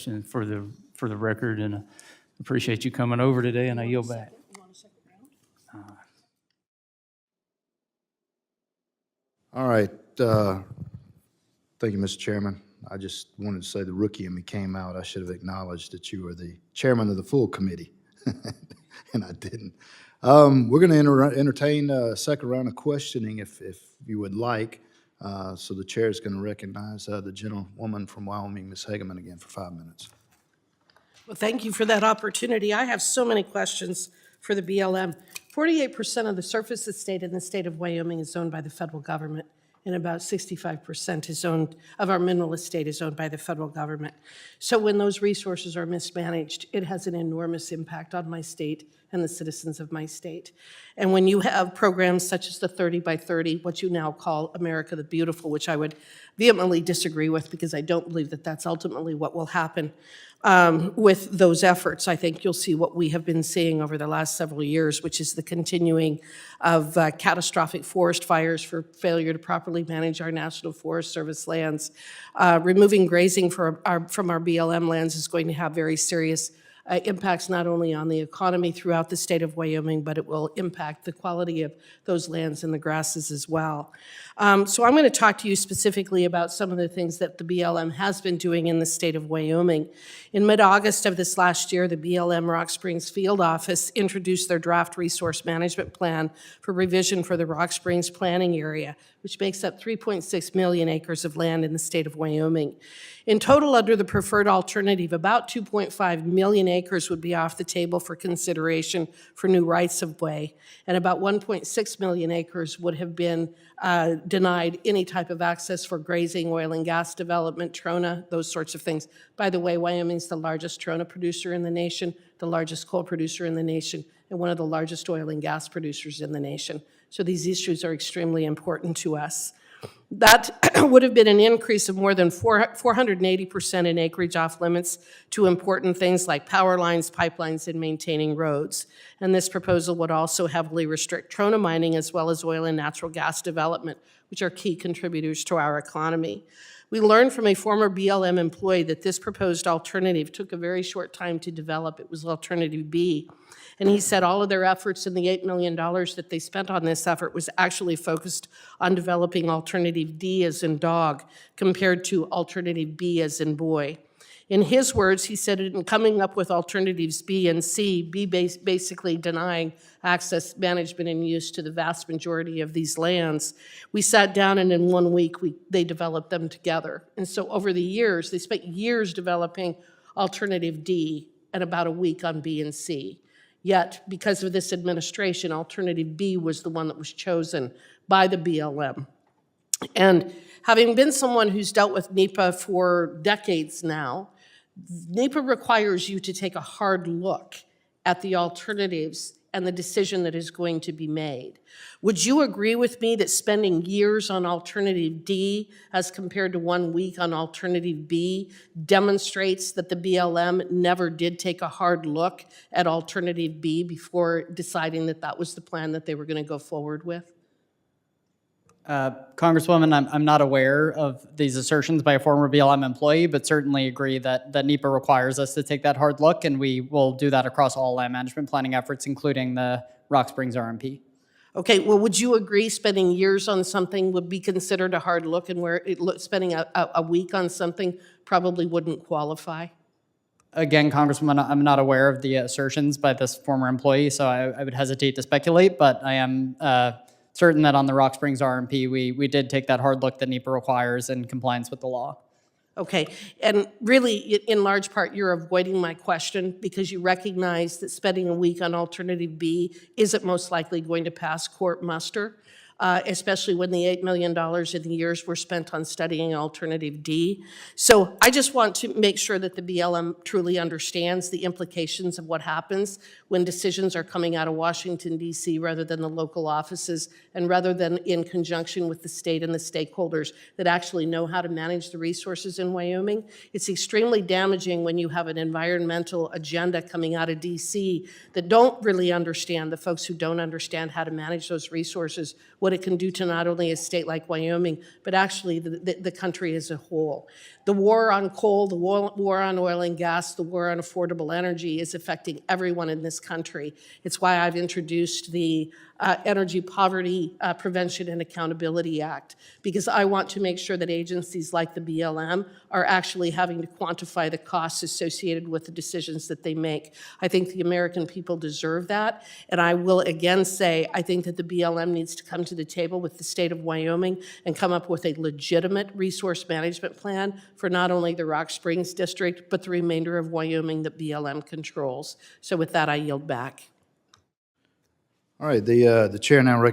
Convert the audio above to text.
And for the record, and appreciate you coming over today, and I yield back. All right. Thank you, Mr. Chairman. I just wanted to say the rookie in me came out. I should have acknowledged that you were the chairman of the full committee, and I didn't. We're going to entertain a second round of questioning if you would like. So the chair is going to recognize the gentlewoman from Wyoming, Ms. Hageman, again for 5 minutes. Well, thank you for that opportunity. I have so many questions for the BLM. 48% of the surface estate in the state of Wyoming is owned by the federal government, and about 65% of our mineral estate is owned by the federal government. So when those resources are mismanaged, it has an enormous impact on my state and the citizens of my state. And when you have programs such as the 30 by 30, what you now call America the Beautiful, which I would vehemently disagree with because I don't believe that that's ultimately what will happen with those efforts, I think you'll see what we have been seeing over the last several years, which is the continuing of catastrophic forest fires for failure to properly manage our National Forest Service lands. Removing grazing from our BLM lands is going to have very serious impacts not only on the economy throughout the state of Wyoming, but it will impact the quality of those lands and the grasses as well. So I'm going to talk to you specifically about some of the things that the BLM has been doing in the state of Wyoming. In mid-August of this last year, the BLM Rock Springs Field Office introduced their draft resource management plan for revision for the Rock Springs planning area, which makes up 3.6 million acres of land in the state of Wyoming. In total, under the preferred alternative, about 2.5 million acres would be off the table for consideration for new rights-of-way, and about 1.6 million acres would have been denied any type of access for grazing, oil and gas development, trona, those sorts of things. By the way, Wyoming's the largest trona producer in the nation, the largest coal producer in the nation, and one of the largest oil and gas producers in the nation. So these issues are extremely important to us. That would have been an increase of more than 480% in acreage off limits to important things like power lines, pipelines, and maintaining roads. And this proposal would also heavily restrict trona mining as well as oil and natural gas development, which are key contributors to our economy. We learned from a former BLM employee that this proposed alternative took a very short time to develop. It was Alternative B. And he said all of their efforts and the $8 million that they spent on this effort was actually focused on developing Alternative D as in dog, compared to Alternative B as in boy. In his words, he said in coming up with alternatives B and C, B basically denying access, management, and use to the vast majority of these lands, we sat down and in 1 week they developed them together. And so over the years, they spent years developing Alternative D and about a week on B and C. Yet, because of this administration, Alternative B was the one that was chosen by the BLM. And having been someone who's dealt with NEPA for decades now, NEPA requires you to take a hard look at the alternatives and the decision that is going to be made. Would you agree with me that spending years on Alternative D as compared to 1 week on Alternative B demonstrates that the BLM never did take a hard look at Alternative B before deciding that that was the plan that they were going to go forward with? Congresswoman, I'm not aware of these assertions by a former BLM employee, but certainly agree that NEPA requires us to take that hard look, and we will do that across all land management planning efforts, including the Rock Springs RMP. Okay, well, would you agree spending years on something would be considered a hard look, and where spending a week on something probably wouldn't qualify? Again, Congresswoman, I'm not aware of the assertions by this former employee, so I would hesitate to speculate, but I am certain that on the Rock Springs RMP, we did take that hard look that NEPA requires in compliance with the law. Okay, and really, in large part, you're avoiding my question because you recognize that spending a week on Alternative B isn't most likely going to pass court muster, especially when the $8 million in the years were spent on studying Alternative D. So I just want to make sure that the BLM truly understands the implications of what happens when decisions are coming out of Washington, D.C., rather than the local offices, and rather than in conjunction with the state and the stakeholders that actually know how to manage the resources in Wyoming. It's extremely damaging when you have an environmental agenda coming out of D.C. that don't really understand, the folks who don't understand how to manage those resources, what what it can do to not only a state like Wyoming, but actually the country as a whole. The war on coal, the war on oil and gas, the war on affordable energy is affecting everyone in this country. It's why I've introduced the Energy Poverty Prevention and Accountability Act, because I want to make sure that agencies like the BLM are actually having to quantify the costs associated with the decisions that they make. I think the American people deserve that, and I will again say, I think that the BLM needs to come to the table with the state of Wyoming and come up with a legitimate resource management plan for not only the Rock Springs district, but the remainder of Wyoming that BLM controls. So with that, I yield back. All right, the chair now recognizes